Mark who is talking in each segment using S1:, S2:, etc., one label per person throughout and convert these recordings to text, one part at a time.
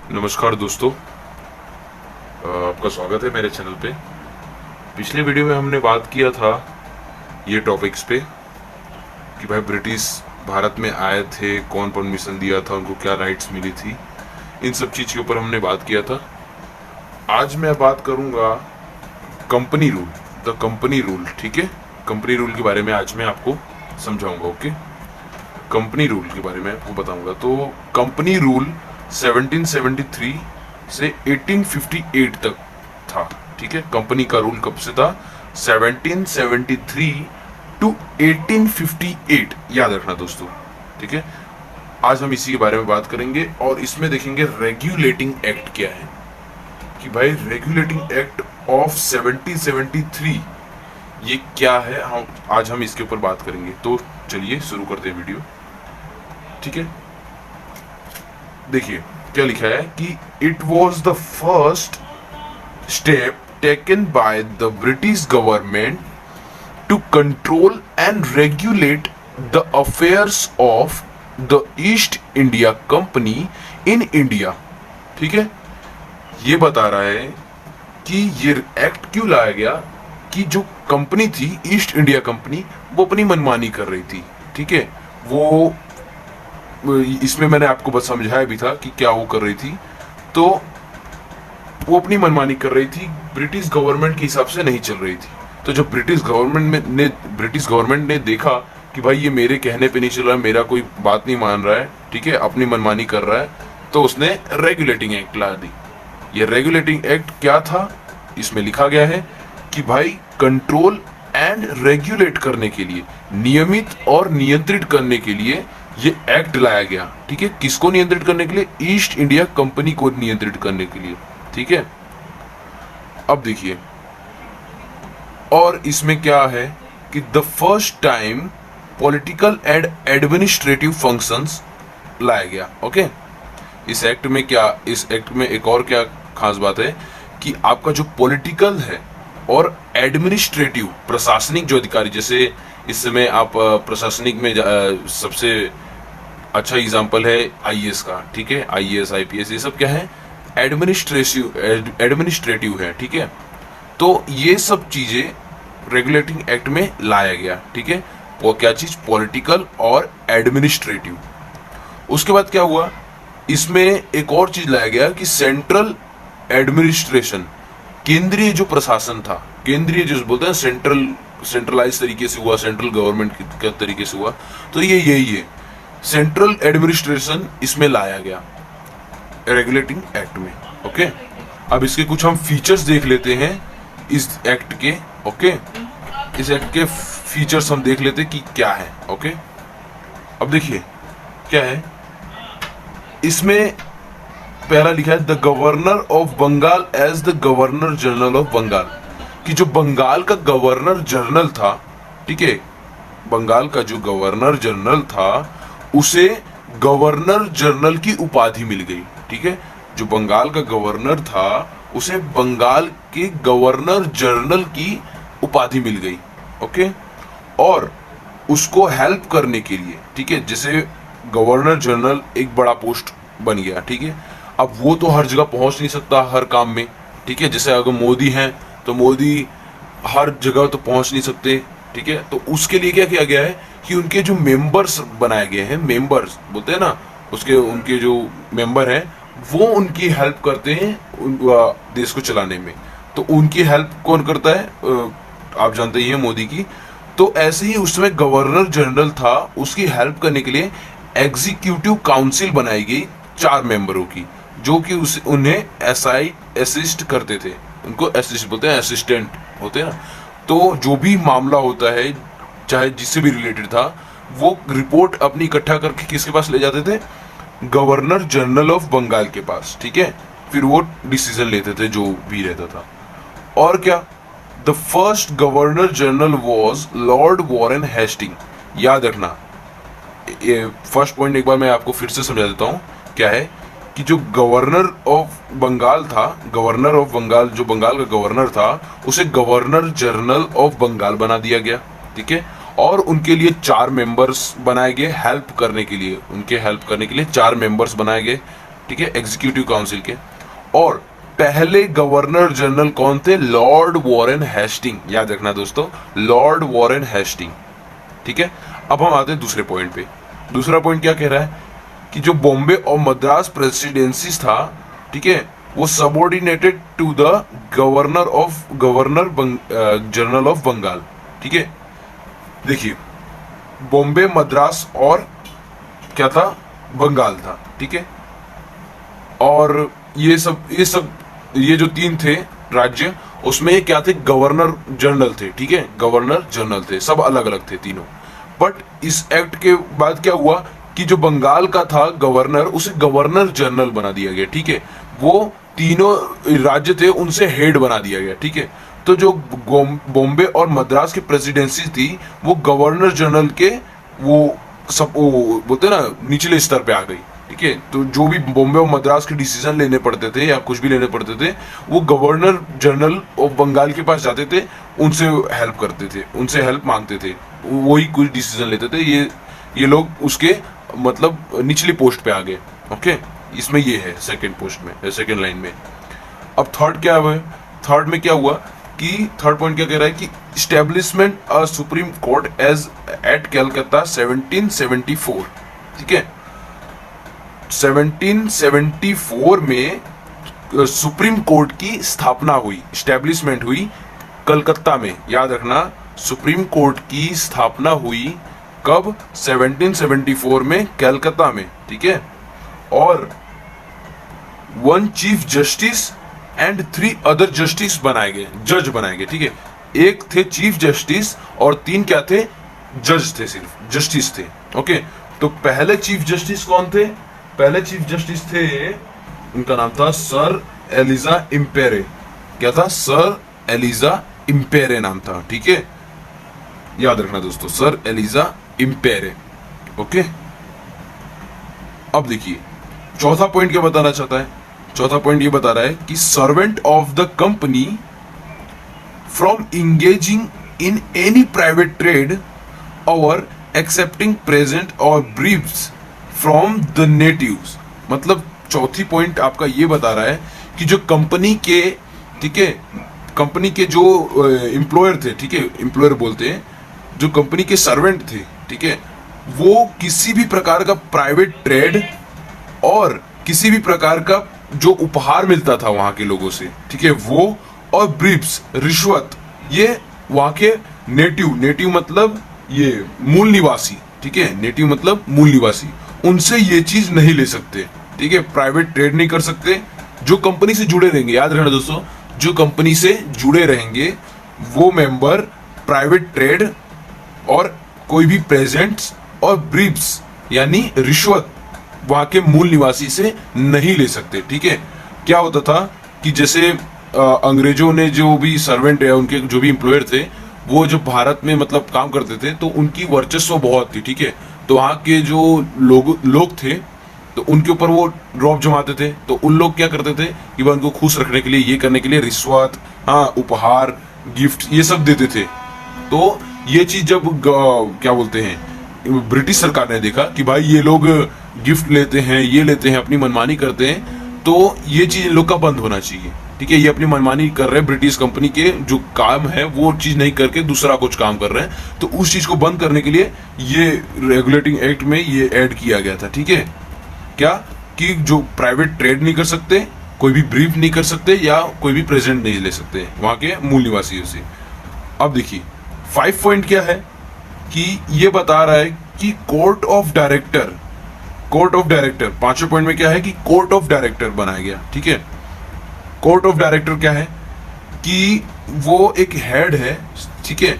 S1: नमस्कार दोस्तों, आपका स्वागत है मेरे चैनल पे। पिछले वीडियो में हमने बात किया था ये टॉपिक्स पे कि भाई ब्रिटिश भारत में आए थे, कौन परमिशन दिया था, उनको क्या राइट्स मिली थी, इन सब चीज़ के ऊपर हमने बात किया था। आज मैं बात करूँगा company rule, the company rule. ठीक है, कंपनी रूल के बारे में आज मैं आपको समझाऊंगा। ओके, कंपनी रूल के बारे में आपको बताऊंगा। तो कंपनी रूल 1773 से 1858 तक था। ठीक है, कंपनी का रूल कब से था? 1773 टू 1858, याद रखना दोस्तों। ठीक है, आज हम इसी के बारे में बात करेंगे और इसमें देखेंगे रेगुलेटिंग एक्ट क्या है, कि भाई रेगुलेटिंग एक्ट ऑफ 1773 ये क्या है। आज हम इसके ऊपर बात करेंगे। तो चलिए शुरू करते हैं वीडियो। ठीक है, देखिए क्या लिखा है कि it was the first step taken by the British government to control and regulate the affairs of the East India Company in India. ठीक है, ये बता रहा है कि ये एक्ट क्यों लाया गया कि जो कंपनी थी ईस्ट इंडिया कंपनी, वो अपनी मनमानी कर रही थी। ठीक है, वो इसमें मैंने आपको बस समझाया भी था कि क्या वो कर रही थी। तो वो अपनी मनमानी कर रही थी, ब्रिटिश गवर्नमेंट के हिसाब से नहीं चल रही थी। तो जब ब्रिटिश गवर्नमेंट ने देखा कि भाई ये मेरे कहने पे नहीं चल रहा है, मेरा कोई बात नहीं मान रहा है, ठीक है, अपनी मनमानी कर रहा है, तो उसने रेगुलेटिंग एक्ट ला दी। ये रेगुलेटिंग एक्ट क्या था? इसमें लिखा गया है कि भाई कंट्रोल एंड रेगुलेट करने के लिए, नियमित और नियंत्रित करने के लिए ये एक्ट लाया गया। ठीक है, किसको नियंत्रित करने के लिए? ईस्ट इंडिया कंपनी को नियंत्रित करने के लिए। ठीक है, अब देखिए, और इसमें क्या है कि the first time political and administrative functions लाया गया। ओके, इस एक्ट में एक और क्या खास बात है कि आपका जो पॉलिटिकल है और एडमिनिस्ट्रेटिव, प्रशासनिक जो अधिकारी, जैसे इस समय आप प्रशासनिक में सबसे अच्छा एग्जांपल है आईएएस का। ठीक है, आईएएस आईपीएस ये सब क्या है? एडमिनिस्ट्रेटिव है। ठीक है, तो ये सब चीजें रेगुलेटिंग एक्ट में लाया गया। ठीक है, वो क्या चीज? पॉलिटिकल और एडमिनिस्ट्रेटिव। उसके बाद क्या हुआ? इसमें एक और चीज लाया गया कि सेंट्रल एडमिनिस्ट्रेशन, केंद्रीय जो प्रशासन था, केंद्रीय जो बोलते हैं सेंट्रलाइज तरीके से हुआ, सेंट्रल गवर्नमेंट के तरीके से हुआ, तो ये यही है, सेंट्रल एडमिनिस्ट्रेशन इसमें लाया गया रेगुलेटिंग एक्ट में। ओके, अब इसके कुछ हम फीचर्स देख लेते हैं इस एक्ट के। ओके, इस एक्ट के फीचर्स हम देख लेते हैं कि क्या है। ओके, अब देखिए क्या है इसमें। पहला लिखा है the governor of Bengal as the governor general of Bengal, कि जो बंगाल का गवर्नर जनरल था, ठीक है, बंगाल का जो गवर्नर जनरल था उसे गवर्नर जनरल की उपाधि मिल गई। ठीक है, जो बंगाल का गवर्नर था उसे बंगाल के गवर्नर जनरल की उपाधि मिल गई। ओके, और उसको हेल्प करने के लिए, ठीक है, जैसे गवर्नर जनरल एक बड़ा पोस्ट बन गया। ठीक है, अब वो तो हर जगह पहुंच नहीं सकता हर काम में। ठीक है, जैसे अगर मोदी हैं तो मोदी हर जगह तो पहुंच नहीं सकते। ठीक है, तो उसके लिए क्या किया गया है कि उनके जो मेंबर्स बनाए गए हैं, मेंबर्स बोलते हैं ना, उनके जो मेंबर हैं वो उनकी हेल्प करते हैं देश को चलाने में। तो उनकी हेल्प कौन करता है? आप जानते ही हैं, मोदी की। तो ऐसे ही उस समय गवर्नर जनरल था, उसकी हेल्प करने के लिए एग्जीक्यूटिव काउंसिल बनाई गई 4 मेंबरों की, जो कि उन्हें असिस्ट करते थे। उनको असिस्ट बोलते हैं, असिस्टेंट होते हैं ना। तो जो भी मामला होता है, चाहे जिससे भी रिलेटेड था, वो रिपोर्ट अपनी इकट्ठा करके किसके पास ले जाते थे? गवर्नर जनरल ऑफ बंगाल के पास। ठीक है, फिर वो डिसीजन लेते थे जो भी रहता था। और क्या? The first governor general was lord Warren Hasting. याद रखना, फर्स्ट पॉइंट एक बार मैं आपको फिर से समझा देता हूं। क्या है कि जो गवर्नर ऑफ बंगाल था, गवर्नर ऑफ बंगाल, जो बंगाल का गवर्नर था, उसे गवर्नर जनरल ऑफ बंगाल बना दिया गया। ठीक है, और उनके लिए 4 मेंबर्स बनाए गए हेल्प करने के लिए, उनके हेल्प करने के लिए 4 मेंबर्स बनाए गए। ठीक है, एग्जीक्यूटिव काउंसिल के। और पहले गवर्नर जनरल कौन थे? लॉर्ड वॉरेन हेस्टिंग, याद रखना दोस्तों, लॉर्ड वॉरेन हेस्टिंग। ठीक है, अब हम आते हैं दूसरे पॉइंट पे। दूसरा पॉइंट क्या कह रहा है कि जो बॉम्बे और मद्रास प्रेसिडेंसीज था, ठीक है, वो subordinated to the governor general of Bengal. ठीक है, देखिए बॉम्बे, मद्रास और क्या था? बंगाल था। ठीक है, और ये जो तीन थे राज्य, उसमें क्या थे? गवर्नर जनरल थे। ठीक है, गवर्नर जनरल थे, सब अलग अलग थे तीनों। बट इस एक्ट के बाद क्या हुआ कि जो बंगाल का था गवर्नर, उसे गवर्नर जनरल बना दिया गया। ठीक है, वो तीनों राज्य थे उनसे हेड बना दिया गया। ठीक है, तो जो बॉम्बे और मद्रास की प्रेसिडेंसी थी वो गवर्नर जनरल के वो बोलते ना निचले स्तर पे आ गई। ठीक है, तो जो भी बॉम्बे और मद्रास के डिसीजन लेने पड़ते थे या कुछ भी लेने पड़ते थे, वो गवर्नर जनरल ऑफ बंगाल के पास जाते थे, उनसे हेल्प करते थे, उनसे हेल्प मांगते थे, वही कुछ डिसीजन लेते थे। ये लोग उसके मतलब निचली पोस्ट पे आ गए। ओके, इसमें ये है सेकंड पोस्ट में, सेकंड लाइन में। अब थर्ड क्या है? थर्ड में क्या हुआ कि थर्ड पॉइंट क्या कह रहा है कि establishment a supreme court as at Calcutta 1774। ठीक है, 1774 में सुप्रीम कोर्ट की स्थापना हुई, इस्टेब्लिशमेंट हुई कलकत्ता में। याद रखना, सुप्रीम कोर्ट की स्थापना हुई कब? 1774 में कलकत्ता में। ठीक है, और 1 chief justice and 3 other justice बनाए गए, जज बनाए गए। ठीक है, एक थे चीफ जस्टिस और 3 क्या थे? जज थे, सिर्फ जस्टिस थे। ओके, तो पहले चीफ जस्टिस कौन थे? पहले चीफ जस्टिस थे, उनका नाम था सर एलिजा इम्पेरे। क्या था? सर एलिजा इम्पेरे नाम था। ठीक है, याद रखना दोस्तों, सर एलिजा इम्पेरे। ओके, अब देखिए चौथा पॉइंट क्या बताना चाहता है? चौथा पॉइंट ये बता रहा है कि servant of the company from engaging in any private trade और एक्सेप्टिंग प्रेजेंट और ब्रीफ्स फ्रॉम द नेटिव्स। मतलब चौथी पॉइंट आपका ये बता रहा है कि जो कंपनी के, ठीक है, कंपनी के जो एम्प्लॉयर थे, ठीक है, एम्प्लॉयर बोलते हैं, जो कंपनी के सर्वेंट थे, ठीक है, वो किसी भी प्रकार का प्राइवेट ट्रेड और किसी भी प्रकार का जो उपहार मिलता था वहां के लोगों से, ठीक है, वो और ब्रीफ्स, रिश्वत, ये वहां के नेटिव मतलब ये मूल निवासी, ठीक है, नेटिव मतलब मूल निवासी, उनसे ये चीज नहीं ले सकते। ठीक है, प्राइवेट ट्रेड नहीं कर सकते। जो कंपनी से जुड़े रहेंगे, याद रखना दोस्तों, जो कंपनी से जुड़े रहेंगे वो मेंबर प्राइवेट ट्रेड और कोई भी प्रेजेंट्स और ब्रीफ्स यानी रिश्वत वहां के मूल निवासी से नहीं ले सकते। ठीक है, क्या होता था कि जैसे अंग्रेजों ने जो भी सर्वेंट है, उनके जो भी एम्प्लॉयर थे, वो जो भारत में मतलब काम करते थे, तो उनकी वर्चस्व बहुत थी। ठीक है, तो वहाँ के जो लोग थे, तो उनके ऊपर वो रौब जमाते थे। तो उन लोग क्या करते थे कि वह उनको खुश रखने के लिए, ये करने के लिए रिश्वत, हाँ, उपहार, गिफ्ट, ये सब देते थे। तो ये चीज जब क्या बोलते हैं, ब्रिटिश सरकार ने देखा कि भाई ये लोग गिफ्ट लेते हैं, ये लेते हैं, अपनी मनमानी करते हैं, तो ये चीज इन लोग का बंद होना चाहिए। ठीक है, ये अपनी मनमानी कर रहे हैं, ब्रिटिश कंपनी के जो काम है वो चीज नहीं करके दूसरा कुछ काम कर रहे हैं, तो उस चीज को बंद करने के लिए ये रेगुलेटिंग एक्ट में ये ऐड किया गया था। ठीक है, क्या कि जो प्राइवेट ट्रेड नहीं कर सकते, कोई भी ब्रीफ नहीं कर सकते या कोई भी प्रेजेंट नहीं ले सकते वहां के मूल निवासियों से। अब देखिए 5 पॉइंट क्या है कि ये बता रहा है कि कोर्ट ऑफ डायरेक्टर, पांचवें पॉइंट में क्या है कि कोर्ट ऑफ डायरेक्टर बनाया गया। ठीक है, कोर्ट ऑफ डायरेक्टर क्या है कि वो एक हेड है। ठीक है,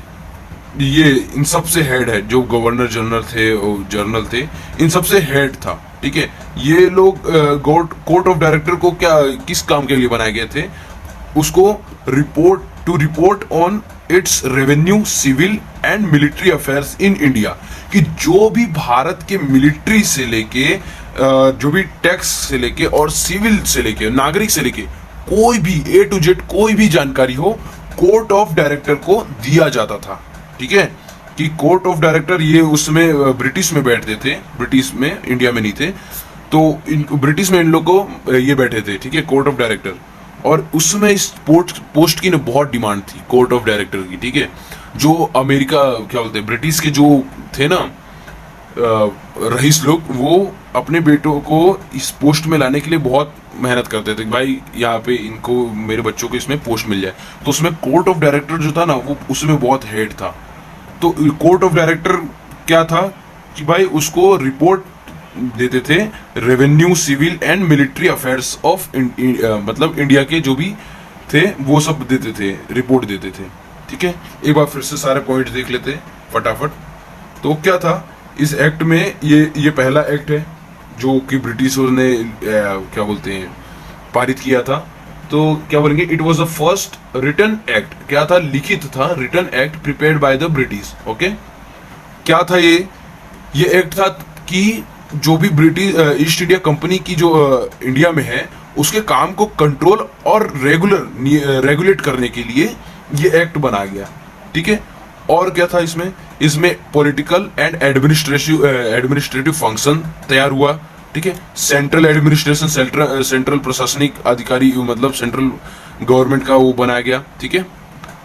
S1: ये इन सब से हेड है, जो गवर्नर जनरल थे, इन सब से हेड था। ठीक है, ये लोग कोर्ट ऑफ डायरेक्टर को क्या, किस काम के लिए बनाए गए थे? उसको report on its revenue, civil and military affairs in India, कि जो भी भारत के मिलिट्री से लेके, जो भी टैक्स से लेके और सिविल से लेके, नागरिक से लेके, कोई भी A to Z कोई भी जानकारी हो, कोर्ट ऑफ डायरेक्टर को दिया जाता था। ठीक है, कि कोर्ट ऑफ डायरेक्टर ये उसमें ब्रिटिश में बैठते थे, ब्रिटिश में, इंडिया में नहीं थे। तो ब्रिटिश में इन लोग को ये बैठे थे, ठीक है, कोर्ट ऑफ डायरेक्टर। और उस समय इस पोस्ट की ना बहुत डिमांड थी, कोर्ट ऑफ डायरेक्टर की, ठीक है। जो अमेरिका क्या बोलते हैं, ब्रिटिश के जो थे ना रईस लोग, वो अपने बेटों को इस पोस्ट में लाने के लिए बहुत मेहनत करते थे, भाई यहाँ पे इनको, मेरे बच्चों को इसमें पोस्ट मिल जाए। तो उसमें कोर्ट ऑफ डायरेक्टर जो था ना, वो उसमें बहुत हेड था। तो कोर्ट ऑफ डायरेक्टर क्या था कि भाई उसको रिपोर्ट देते थे revenue, civil and military affairs of मतलब इंडिया के जो भी थे वो सब देते थे, रिपोर्ट देते थे, ठीक है। एक बार फिर से सारे पॉइंट देख लेते फटाफट। तो क्या था इस एक्ट में, ये पहला एक्ट है जो कि ब्रिटिशर्स ने क्या बोलते हैं पारित किया था। तो क्या बोलेंगे, it was the first written act. क्या था, लिखित था, written act prepared by the British. Okay, क्या था ये एक्ट था कि जो भी ब्रिटिश ईस्ट इंडिया कंपनी की जो इंडिया में है उसके काम को कंट्रोल और रेगुलेट करने के लिए ये एक्ट बना गया, ठीक है। और क्या था इसमें पॉलिटिकल एंड एडमिनिस्ट्रेटिव फंक्शन तैयार हुआ, ठीक है। सेंट्रल एडमिनिस्ट्रेशन, सेंट्रल प्रशासनिक अधिकारी, मतलब सेंट्रल गवर्नमेंट का वो बनाया गया, ठीक है।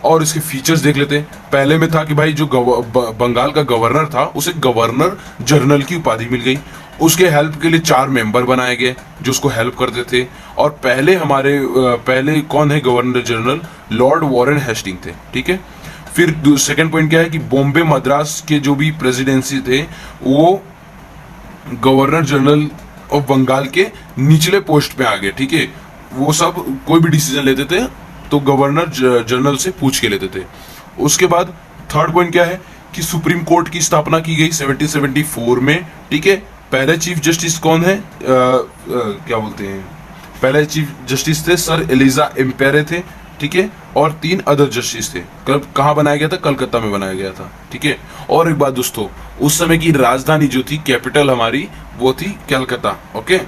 S1: और इसके फीचर्स देख लेते हैं। पहले में था कि भाई जो बंगाल का गवर्नर था उसे गवर्नर जनरल की उपाधि मिल गई। उसके हेल्प के लिए 4 मेंबर बनाए गए जो उसको हेल्प करते थे। और पहले कौन है governor general, Lord Warren Hasting थे, ठीक है। फिर सेकंड पॉइंट क्या है कि बॉम्बे मद्रास के जो भी प्रेसिडेंसी थे वो गवर्नर जनरल ऑफ बंगाल के निचले पोस्ट पे आ गए, ठीक है। वो सब कोई भी डिसीजन लेते थे तो गवर्नर जनरल से पूछ के लेते थे। उसके बाद थर्ड पॉइंट क्या है कि सुप्रीम कोर्ट की स्थापना की गई 1774 में, ठीक है। पहले चीफ जस्टिस कौन है, क्या बोलते हैं, पहले चीफ जस्टिस थे सर एलिजा एम्पेरे थे, ठीक है। और 3 अदर जस्टिस थे। कहाँ बनाया गया था, कलकत्ता में बनाया गया था, ठीक है। और एक बात दोस्तों, उस समय की राजधानी जो थी, कैपिटल हमारी, वो थी कलकत्ता, ओके।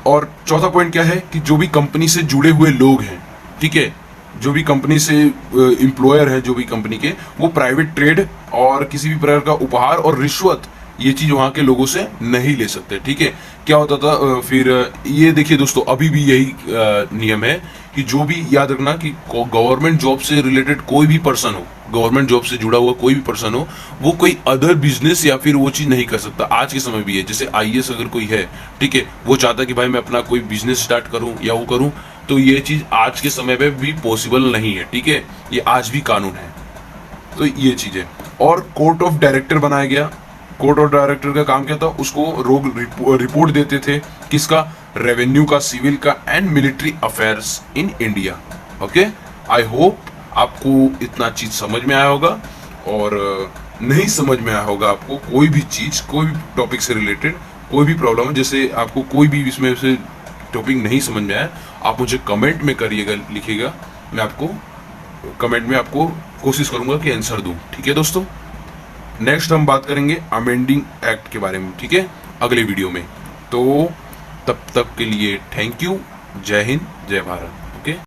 S1: और चौथा पॉइंट क्या है कि जो भी कंपनी से जुड़े हुए लोग हैं, ठीक है, जो भी कंपनी से एम्प्लॉयर है, जो भी कंपनी के, वो प्राइवेट ट्रेड और किसी भी प्रकार का उपहार और रिश्वत, ये चीज वहां के लोगों से नहीं ले सकते, ठीक है। क्या होता था फिर ये देखिए दोस्तों, अभी भी यही नियम है कि जो भी, याद रखना कि गवर्नमेंट जॉब से रिलेटेड कोई भी पर्सन हो, गवर्नमेंट जॉब से जुड़ा हुआ कोई भी पर्सन हो, वो कोई अदर बिजनेस या फिर वो चीज नहीं कर सकता। आज के समय भी है, जैसे आईएएस अगर कोई है, ठीक है, वो चाहता है कि भाई मैं अपना कोई बिजनेस स्टार्ट करूं या वो करूं, तो ये चीज आज के समय पे भी पॉसिबल नहीं है, ठीक है। ये आज भी कानून है, तो ये चीज है। और कोर्ट ऑफ डायरेक्टर बनाया गया। कोर्ट ऑफ डायरेक्टर का काम क्या था, उसको रिपोर्ट देते थे, किसका, रेवेन्यू का, सिविल का and military affairs in India, okay. I hope आपको इतना चीज समझ में आया होगा। और नहीं समझ में आया होगा आपको कोई भी चीज, कोई भी टॉपिक से रिलेटेड कोई भी प्रॉब्लम है, जैसे आपको कोई भी इसमें से टॉपिक नहीं समझ में आया, आप मुझे कमेंट में करिएगा, लिखिएगा, मैं आपको कमेंट में आपको कोशिश करूंगा कि आंसर दूं, ठीक है दोस्तों। नेक्स्ट हम बात करेंगे अमेंडिंग एक्ट के बारे में, ठीक है, अगले वीडियो में। तो तब तक के लिए थैंक यू, जय हिंद, जय भारत।